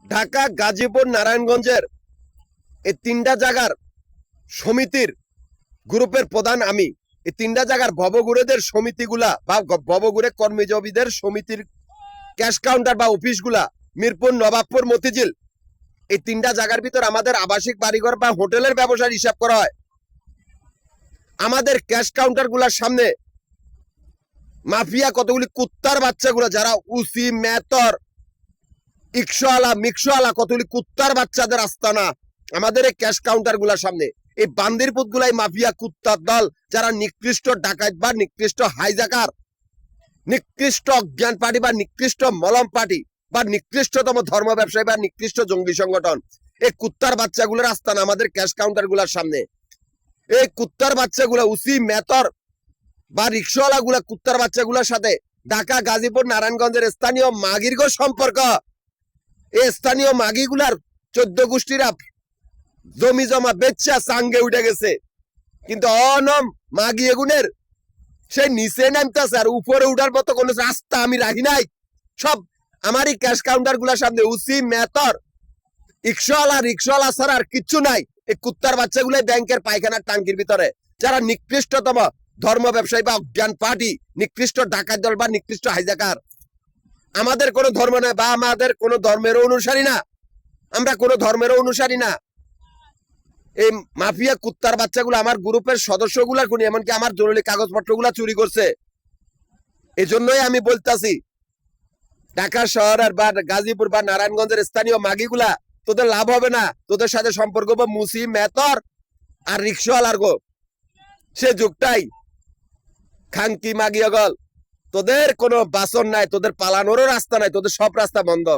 ঢাকা, গাজীপুর, নারায়ণগঞ্জের এই তিনটা জায়গার সমিতির গ্রুপের প্রধান আমি। এই তিনটা জায়গার ভবঘুরেদের সমিতিগুলা বা ভবঘুরে কর্মজীবীদের সমিতির ক্যাশ কাউন্টার বা অফিসগুলা মিরপুর, নবাবপুর, মতিঝিল, এই তিনটা জায়গার ভিতর আমাদের আবাসিক বাড়িঘর বা হোটেলের ব্যবসার হিসাব করা হয়। আমাদের ক্যাশ কাউন্টার গুলার সামনে মাফিয়া কতগুলি কুত্তার বাচ্চাগুলো, যারা উসি, মেতর, ইকশোয়ালা, মিকশোয়ালা, কতগুলি কুত্তার বাচ্চাদের আস্তানা আমাদের এই ক্যাশ কাউন্টার গুলার সামনে। এই বান্দিরপুত গুলাই মাফিয়া কুত্তার দল, যারা নিকৃষ্ট ডাকাত বা নিকৃষ্ট হাইজাকার, নিকৃষ্ট অজ্ঞান পার্টি বা নিকৃষ্ট মলম পার্টি বা নিকৃষ্টতম ধর্ম ব্যবসায়ী বা নিকৃষ্ট জঙ্গি সংগঠন। এই কুত্তার বাচ্চাগুলোর আস্তানা আমাদের ক্যাশ কাউন্টার গুলার সামনে। এই কুত্তার বাচ্চাগুলা উসি, মেতর বা রিক্সাওয়ালা গুলা কুত্তার বাচ্চাগুলোর সাথে ঢাকা, গাজীপুর, নারায়ণগঞ্জের স্থানীয় মাগির সম্পর্ক। এই স্থানীয় মাগিগুলার 14 গোষ্ঠীরা জমি জমা বেচা সাঙ্গে উঠে গেছে, কিন্তু অনম মাগি এগুনের সে নিচে নামতেছে, আর উপরে উঠার মতো কোনো রাস্তা আমি রাখি নাই। সব আমারই ক্যাশ কাউন্টার গুলার সামনে উসি, মেতর, রিক্সাওয়ালা ছাড়া আর কিচ্ছু নাই। এই কুত্তার বাচ্চাগুলাই ব্যাংকের পায়খানার টাঙ্কির ভিতরে, যারা নিকৃষ্টতম ধর্ম ব্যবসায়ী বা অজ্ঞান পার্টি, নিকৃষ্ট ডাকাত দল বা নিকৃষ্ট হাইজাকার। আমাদের কোনো ধর্ম নাই বা আমাদের কোনো ধর্মেরও অনুসারী না, আমরা কোনো ধর্মেরও অনুসারী না। এই মাফিয়া কুত্তার বাচ্চাগুলো আমার গ্রুপের সদস্যগুলা কোন, এমনকি আমার জরুরি কাগজপত্রগুলা চুরি করছে। এজন্যই আমি বলতাছি, ঢাকা শহরের বা গাজীপুর বা নারায়ণগঞ্জের স্থানীয় মাগিগুলা, তোদের লাভ হবে না। তোদের সাথে সম্পর্ক মুসি, মেতর আর রিক্সাওয়ালার গো, সে যুগটাই খানকি মাগিয়গল। তোদের কোনো বাসন নাই, তোদের পালানোরও রাস্তা নাই, তোদের সব রাস্তা বন্ধ।